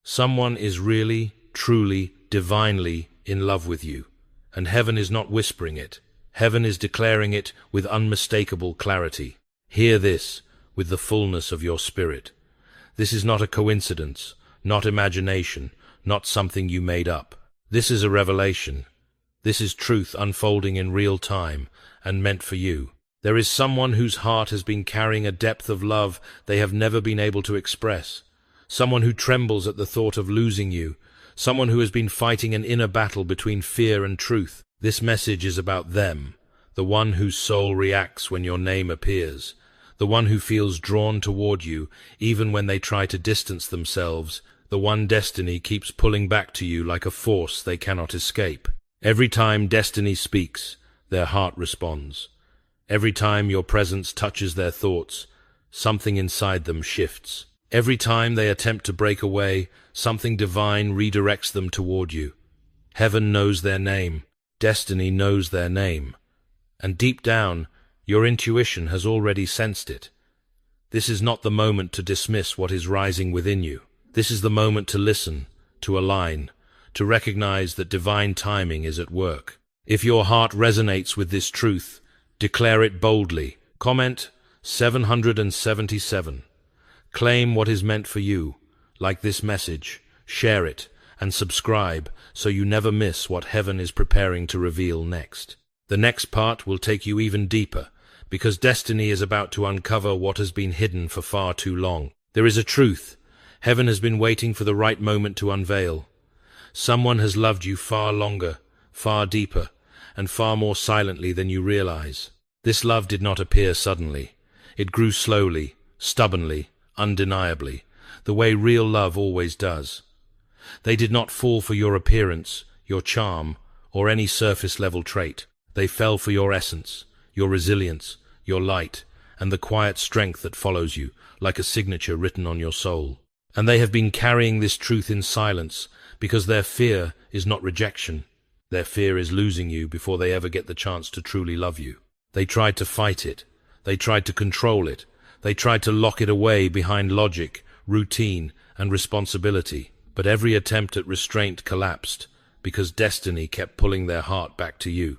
Someone is really, truly, divinely in love with you, and heaven is not whispering it. Heaven is declaring it with unmistakable clarity. Hear this with the fullness of your spirit. This is not a coincidence, not imagination, not something you made up. This is a revelation. This is truth unfolding in real time and meant for you. There is someone whose heart has been carrying a depth of love they have never been able to express. Someone who trembles at the thought of losing you. Someone who has been fighting an inner battle between fear and truth. This message is about them, the one whose soul reacts when your name appears, the one who feels drawn toward you even when they try to distance themselves, the one destiny keeps pulling back to you like a force they cannot escape. Every time destiny speaks, their heart responds. Every time your presence touches their thoughts, something inside them shifts. Every time they attempt to break away, something divine redirects them toward you. Heaven knows their name. Destiny knows their name. And deep down, your intuition has already sensed it. This is not the moment to dismiss what is rising within you. This is the moment to listen, to align, to recognize that divine timing is at work. If your heart resonates with this truth, declare it boldly. Comment 777. Claim what is meant for you. Like this message, share it, and subscribe so you never miss what heaven is preparing to reveal next. The next part will take you even deeper, because destiny is about to uncover what has been hidden for far too long. There is a truth heaven has been waiting for the right moment to unveil. Someone has loved you far longer, far deeper, and far more silently than you realize. This love did not appear suddenly. It grew slowly, stubbornly, undeniably, the way real love always does. They did not fall for your appearance, your charm, or any surface-level trait. They fell for your essence, your resilience, your light, and the quiet strength that follows you, like a signature written on your soul. And they have been carrying this truth in silence, because their fear is not rejection. Their fear is losing you before they ever get the chance to truly love you. They tried to fight it. They tried to control it. They tried to lock it away behind logic, routine, and responsibility. But every attempt at restraint collapsed, because destiny kept pulling their heart back to you.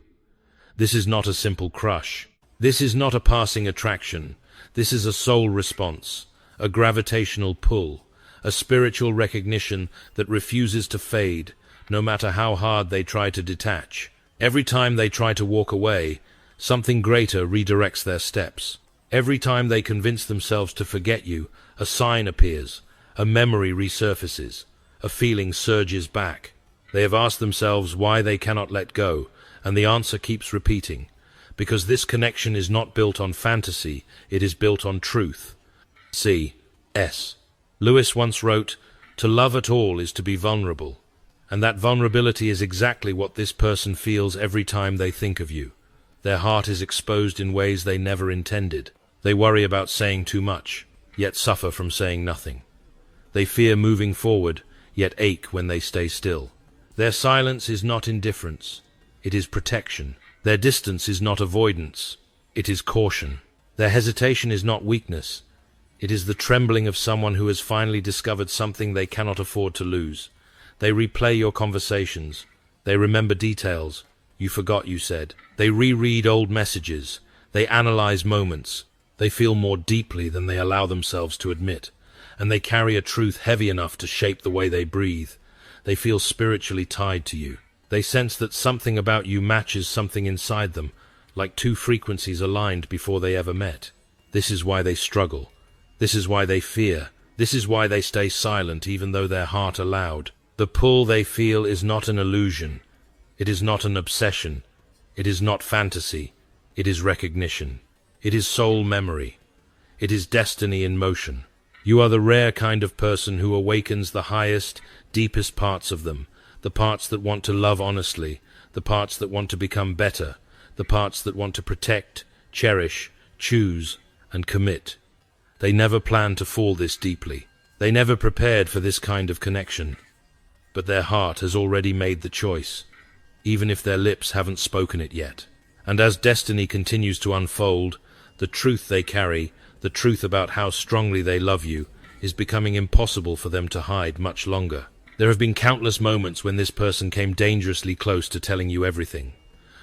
This is not a simple crush. This is not a passing attraction. This is a soul response, a gravitational pull, a spiritual recognition that refuses to fade, no matter how hard they try to detach. Every time they try to walk away, something greater redirects their steps. Every time they convince themselves to forget you, a sign appears, a memory resurfaces, a feeling surges back. They have asked themselves why they cannot let go, and the answer keeps repeating. Because this connection is not built on fantasy, it is built on truth. C.S. Lewis once wrote, "To love at all is to be vulnerable." And that vulnerability is exactly what this person feels every time they think of you. Their heart is exposed in ways they never intended. They worry about saying too much, yet suffer from saying nothing. They fear moving forward, yet ache when they stay still. Their silence is not indifference, it is protection. Their distance is not avoidance, it is caution. Their hesitation is not weakness, it is the trembling of someone who has finally discovered something they cannot afford to lose. They replay your conversations. They remember details you forgot you said. They reread old messages. They analyze moments. They feel more deeply than they allow themselves to admit. And they carry a truth heavy enough to shape the way they breathe. They feel spiritually tied to you. They sense that something about you matches something inside them, like two frequencies aligned before they ever met. This is why they struggle. This is why they fear. This is why they stay silent even though their heart aloud. The pull they feel is not an illusion. It is not an obsession. It is not fantasy. It is recognition. It is soul memory. It is destiny in motion. You are the rare kind of person who awakens the highest, deepest parts of them, the parts that want to love honestly, the parts that want to become better, the parts that want to protect, cherish, choose, and commit. They never planned to fall this deeply. They never prepared for this kind of connection. But their heart has already made the choice, even if their lips haven't spoken it yet. And as destiny continues to unfold, the truth they carry, the truth about how strongly they love you, is becoming impossible for them to hide much longer. There have been countless moments when this person came dangerously close to telling you everything.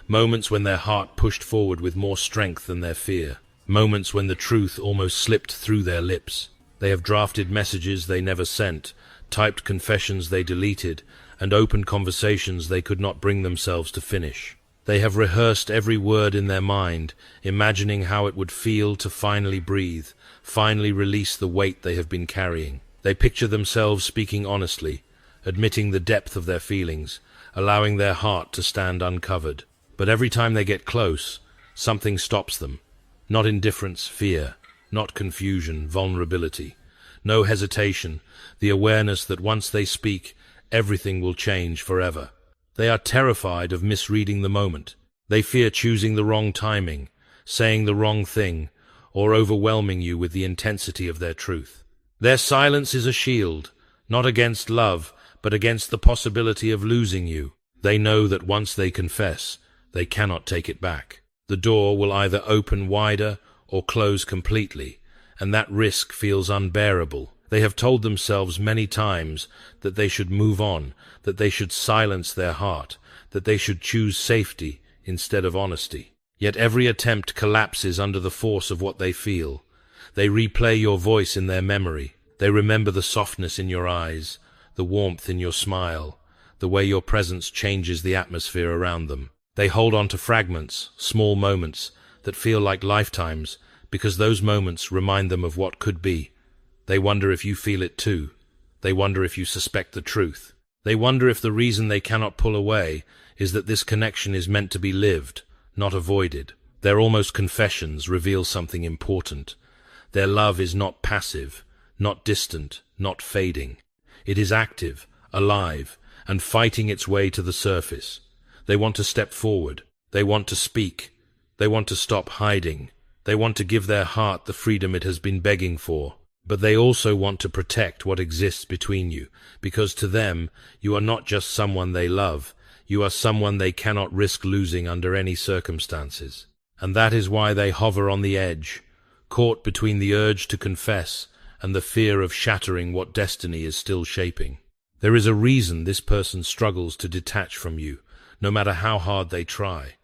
Moments when their heart pushed forward with more strength than their fear. Moments when the truth almost slipped through their lips. They have drafted messages they never sent, typed confessions they deleted, and opened conversations they could not bring themselves to finish. They have rehearsed every word in their mind, imagining how it would feel to finally breathe, finally release the weight they have been carrying. They picture themselves speaking honestly, admitting the depth of their feelings, allowing their heart to stand uncovered. But every time they get close, something stops them. Not indifference, fear. Not confusion, vulnerability. No hesitation, the awareness that once they speak, everything will change forever. They are terrified of misreading the moment. They fear choosing the wrong timing, saying the wrong thing, or overwhelming you with the intensity of their truth. Their silence is a shield, not against love, but against the possibility of losing you. They know that once they confess, they cannot take it back. The door will either open wider or close completely, and that risk feels unbearable. They have told themselves many times that they should move on, that they should silence their heart, that they should choose safety instead of honesty. Yet every attempt collapses under the force of what they feel. They replay your voice in their memory. They remember the softness in your eyes, the warmth in your smile, the way your presence changes the atmosphere around them. They hold on to fragments, small moments, that feel like lifetimes, because those moments remind them of what could be. They wonder if you feel it too. They wonder if you suspect the truth. They wonder if the reason they cannot pull away is that this connection is meant to be lived, not avoided. Their almost confessions reveal something important. Their love is not passive, not distant, not fading. It is active, alive, and fighting its way to the surface. They want to step forward. They want to speak. They want to stop hiding. They want to give their heart the freedom it has been begging for. But they also want to protect what exists between you, because to them, you are not just someone they love. You are someone they cannot risk losing under any circumstances. And that is why they hover on the edge, caught between the urge to confess and the fear of shattering what destiny is still shaping. There is a reason this person struggles to detach from you, no matter how hard they try.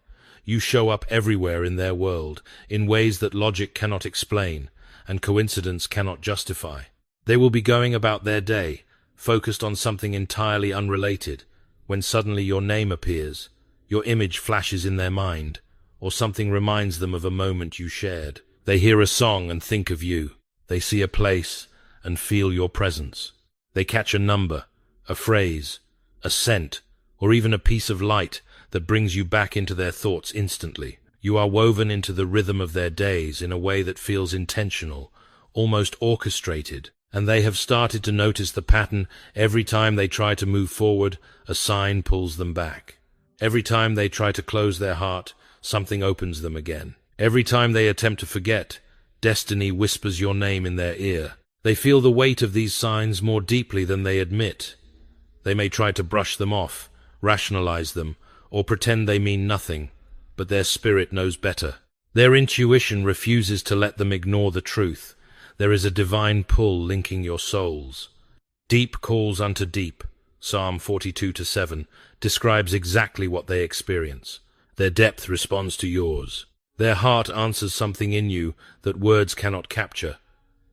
You show up everywhere in their world, in ways that logic cannot explain, and coincidence cannot justify. They will be going about their day, focused on something entirely unrelated, when suddenly your name appears, your image flashes in their mind, or something reminds them of a moment you shared. They hear a song and think of you. They see a place and feel your presence. They catch a number, a phrase, a scent, or even a piece of light that brings you back into their thoughts instantly. You are woven into the rhythm of their days in a way that feels intentional, almost orchestrated, and they have started to notice the pattern. Every time they try to move forward, a sign pulls them back. Every time they try to close their heart, something opens them again. Every time they attempt to forget, destiny whispers your name in their ear. They feel the weight of these signs more deeply than they admit. They may try to brush them off, rationalize them, or pretend they mean nothing, but their spirit knows better. Their intuition refuses to let them ignore the truth. There is a divine pull linking your souls. Deep calls unto deep, Psalm 42:7, describes exactly what they experience. Their depth responds to yours. Their heart answers something in you that words cannot capture.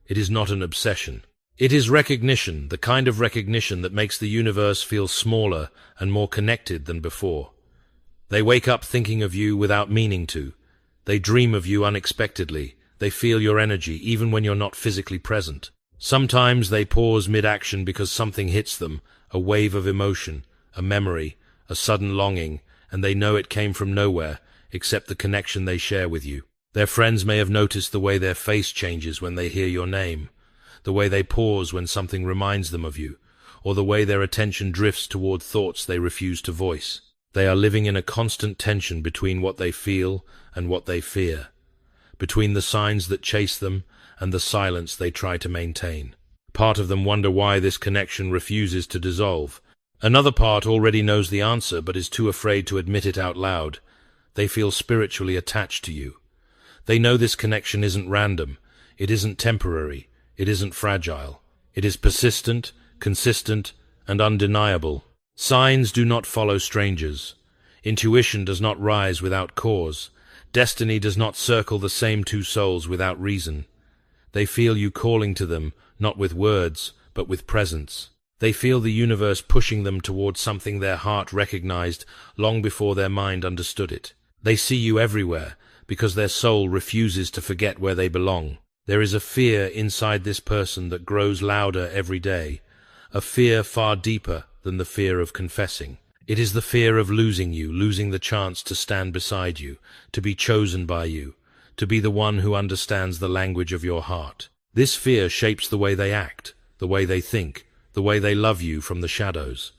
It is not an obsession. It is recognition, the kind of recognition that makes the universe feel smaller and more connected than before. They wake up thinking of you without meaning to. They dream of you unexpectedly. They feel your energy even when you're not physically present. Sometimes they pause mid-action because something hits them, a wave of emotion, a memory, a sudden longing, and they know it came from nowhere except the connection they share with you. Their friends may have noticed the way their face changes when they hear your name, the way they pause when something reminds them of you, or the way their attention drifts toward thoughts they refuse to voice. They are living in a constant tension between what they feel and what they fear, between the signs that chase them and the silence they try to maintain. Part of them wonder why this connection refuses to dissolve. Another part already knows the answer but is too afraid to admit it out loud. They feel spiritually attached to you. They know this connection isn't random, it isn't temporary, it isn't fragile. It is persistent, consistent, and undeniable. Signs do not follow strangers. Intuition does not rise without cause. Destiny does not circle the same two souls without reason. They feel you calling to them, not with words, but with presence. They feel the universe pushing them towards something their heart recognized long before their mind understood it. They see you everywhere, because their soul refuses to forget where they belong. There is a fear inside this person that grows louder every day, a fear far deeper than the fear of confessing. It is the fear of losing you, losing the chance to stand beside you, to be chosen by you, to be the one who understands the language of your heart. This fear shapes the way they act, the way they think, the way they love you from the shadows.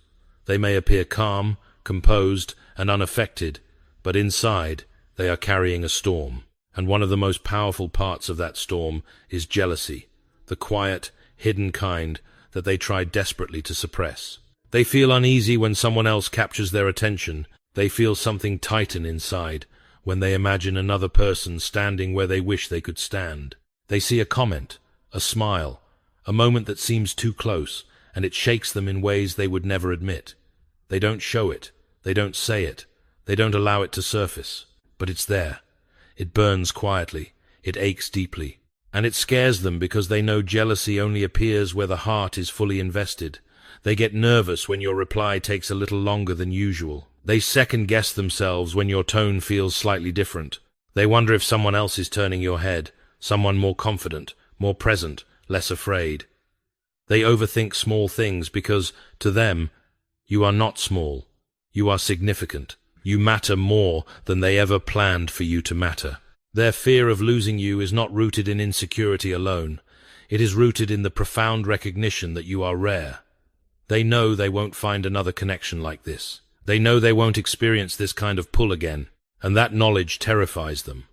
They may appear calm, composed, and unaffected, but inside they are carrying a storm. And one of the most powerful parts of that storm is jealousy, the quiet, hidden kind that they try desperately to suppress. They feel uneasy when someone else captures their attention. They feel something tighten inside when they imagine another person standing where they wish they could stand. They see a comment, a smile, a moment that seems too close, and it shakes them in ways they would never admit. They don't show it, they don't say it, they don't allow it to surface, but it's there. It burns quietly, it aches deeply, and it scares them because they know jealousy only appears where the heart is fully invested. They get nervous when your reply takes a little longer than usual. They second-guess themselves when your tone feels slightly different. They wonder if someone else is turning your head, someone more confident, more present, less afraid. They overthink small things because, to them, you are not small. You are significant. You matter more than they ever planned for you to matter. Their fear of losing you is not rooted in insecurity alone. It is rooted in the profound recognition that you are rare. They know they won't find another connection like this. They know they won't experience this kind of pull again, and that knowledge terrifies them.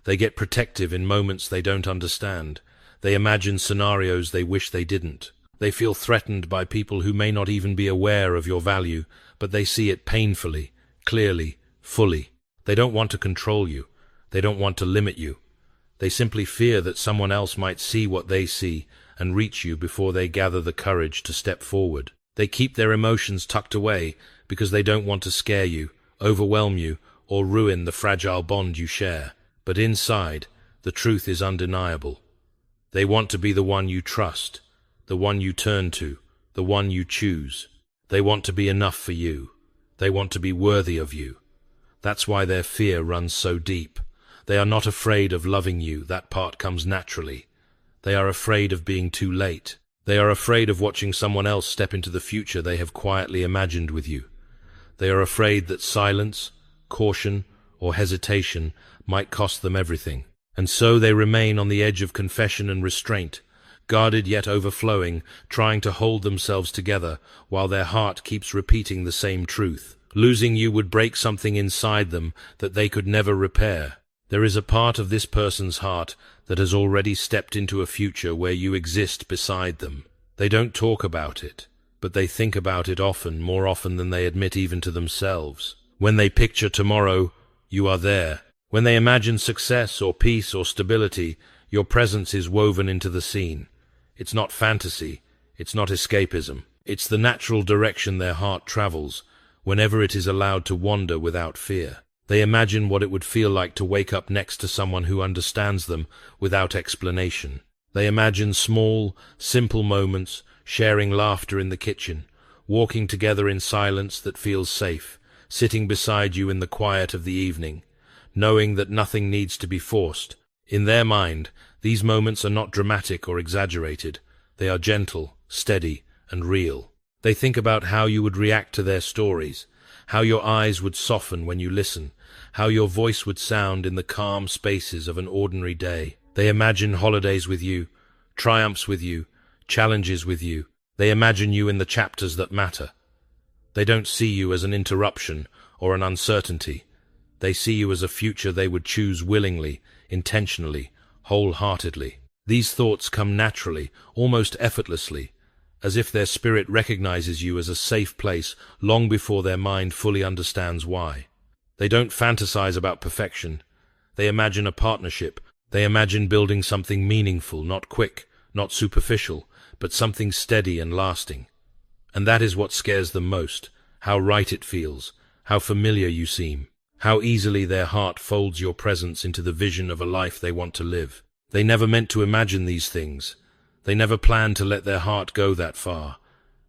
They get protective in moments they don't understand. They imagine scenarios they wish they didn't. They feel threatened by people who may not even be aware of your value, but they see it painfully, clearly, fully. They don't want to control you. They don't want to limit you. They simply fear that someone else might see what they see and reach you before they gather the courage to step forward. They keep their emotions tucked away because they don't want to scare you, overwhelm you, or ruin the fragile bond you share. But inside, the truth is undeniable. They want to be the one you trust, the one you turn to, the one you choose. They want to be enough for you. They want to be worthy of you. That's why their fear runs so deep. They are not afraid of loving you, that part comes naturally. They are afraid of being too late. They are afraid of watching someone else step into the future they have quietly imagined with you. They are afraid that silence, caution, or hesitation might cost them everything. And so they remain on the edge of confession and restraint, guarded yet overflowing, trying to hold themselves together while their heart keeps repeating the same truth. Losing you would break something inside them that they could never repair. There is a part of this person's heart that has already stepped into a future where you exist beside them. They don't talk about it, but they think about it often, more often than they admit even to themselves. When they picture tomorrow, you are there. When they imagine success or peace or stability, your presence is woven into the scene. It's not fantasy, it's not escapism. It's the natural direction their heart travels, whenever it is allowed to wander without fear. They imagine what it would feel like to wake up next to someone who understands them without explanation. They imagine small, simple moments, sharing laughter in the kitchen, walking together in silence that feels safe, sitting beside you in the quiet of the evening, knowing that nothing needs to be forced. In their mind, these moments are not dramatic or exaggerated. They are gentle, steady, and real. They think about how you would react to their stories, how your eyes would soften when you listen, how your voice would sound in the calm spaces of an ordinary day. They imagine holidays with you, triumphs with you, challenges with you. They imagine you in the chapters that matter. They don't see you as an interruption or an uncertainty. They see you as a future they would choose willingly, intentionally, wholeheartedly. These thoughts come naturally, almost effortlessly, as if their spirit recognizes you as a safe place long before their mind fully understands why. They don't fantasize about perfection. They imagine a partnership. They imagine building something meaningful, not quick, not superficial, but something steady and lasting. And that is what scares them most, how right it feels, how familiar you seem, how easily their heart folds your presence into the vision of a life they want to live. They never meant to imagine these things. They never planned to let their heart go that far.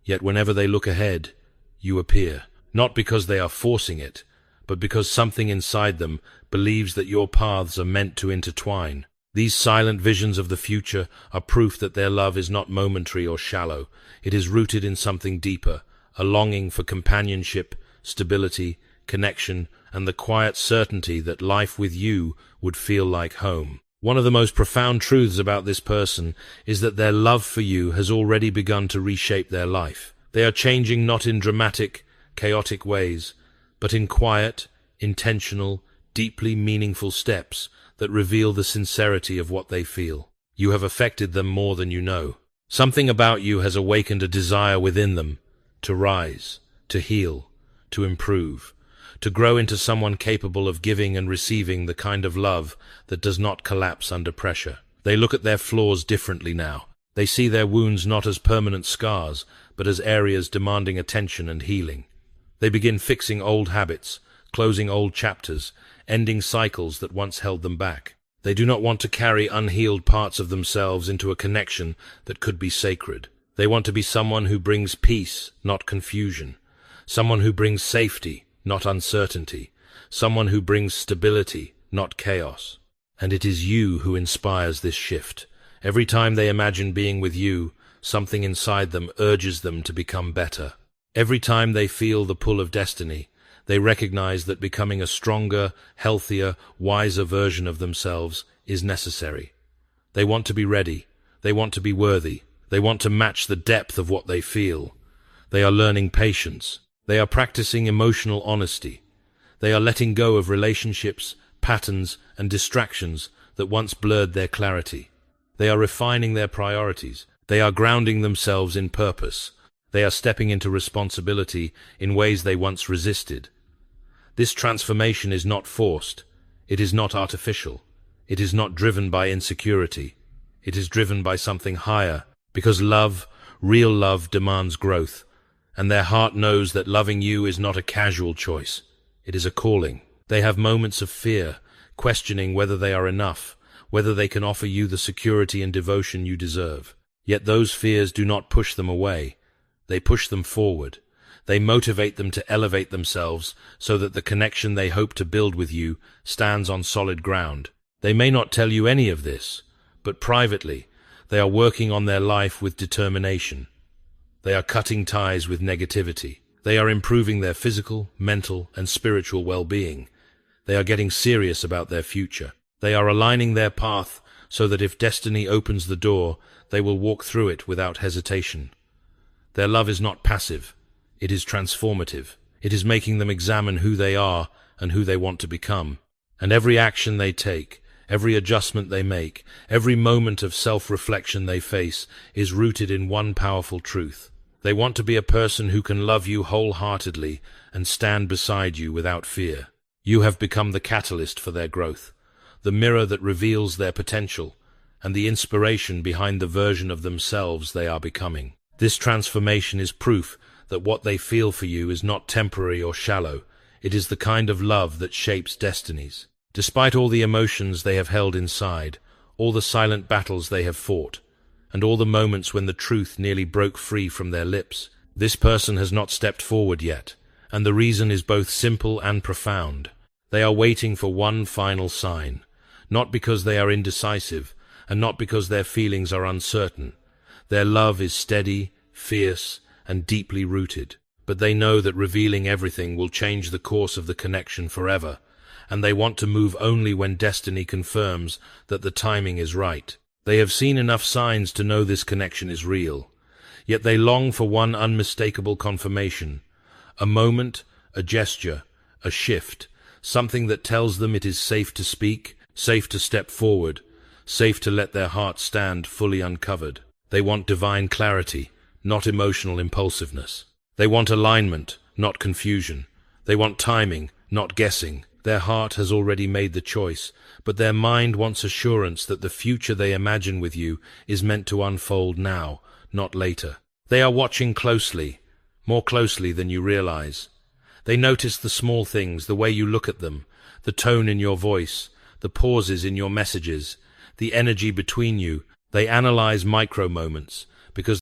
Yet whenever they look ahead, you appear, not because they are forcing it, but because something inside them believes that your paths are meant to intertwine. These silent visions of the future are proof that their love is not momentary or shallow. It is rooted in something deeper, a longing for companionship, stability, connection, and the quiet certainty that life with you would feel like home. One of the most profound truths about this person is that their love for you has already begun to reshape their life. They are changing not in dramatic, chaotic ways, but in quiet, intentional, deeply meaningful steps that reveal the sincerity of what they feel. You have affected them more than you know. Something about you has awakened a desire within them to rise, to heal, to improve, to grow into someone capable of giving and receiving the kind of love that does not collapse under pressure. They look at their flaws differently now. They see their wounds not as permanent scars, but as areas demanding attention and healing. They begin fixing old habits, closing old chapters, ending cycles that once held them back. They do not want to carry unhealed parts of themselves into a connection that could be sacred. They want to be someone who brings peace, not confusion. Someone who brings safety, not uncertainty. Someone who brings stability, not chaos. And it is you who inspires this shift. Every time they imagine being with you, something inside them urges them to become better. Every time they feel the pull of destiny, they recognize that becoming a stronger, healthier, wiser version of themselves is necessary. They want to be ready. They want to be worthy. They want to match the depth of what they feel. They are learning patience. They are practicing emotional honesty. They are letting go of relationships, patterns, and distractions that once blurred their clarity. They are refining their priorities. They are grounding themselves in purpose. They are stepping into responsibility in ways they once resisted. This transformation is not forced. It is not artificial. It is not driven by insecurity. It is driven by something higher, because love, real love, demands growth, and their heart knows that loving you is not a casual choice. It is a calling. They have moments of fear, questioning whether they are enough, whether they can offer you the security and devotion you deserve. Yet those fears do not push them away. They push them forward. They motivate them to elevate themselves so that the connection they hope to build with you stands on solid ground. They may not tell you any of this, but privately, they are working on their life with determination. They are cutting ties with negativity. They are improving their physical, mental, and spiritual well-being. They are getting serious about their future. They are aligning their path so that if destiny opens the door, they will walk through it without hesitation. Their love is not passive. It is transformative. It is making them examine who they are and who they want to become. And every action they take, every adjustment they make, every moment of self-reflection they face is rooted in one powerful truth. They want to be a person who can love you wholeheartedly and stand beside you without fear. You have become the catalyst for their growth, the mirror that reveals their potential, and the inspiration behind the version of themselves they are becoming. This transformation is proof that what they feel for you is not temporary or shallow. It is the kind of love that shapes destinies. Despite all the emotions they have held inside, all the silent battles they have fought, and all the moments when the truth nearly broke free from their lips, this person has not stepped forward yet, and the reason is both simple and profound. They are waiting for one final sign, not because they are indecisive, and not because their feelings are uncertain. Their love is steady, fierce, and deeply rooted, but they know that revealing everything will change the course of the connection forever, and they want to move only when destiny confirms that the timing is right. They have seen enough signs to know this connection is real, yet they long for one unmistakable confirmation, a moment, a gesture, a shift, something that tells them it is safe to speak, safe to step forward, safe to let their heart stand fully uncovered. They want divine clarity, not emotional impulsiveness. They want alignment, not confusion. They want timing, not guessing. Their heart has already made the choice, but their mind wants assurance that the future they imagine with you is meant to unfold now, not later. They are watching closely, more closely than you realize. They notice the small things, the way you look at them, the tone in your voice, the pauses in your messages, the energy between you. They analyze micro moments,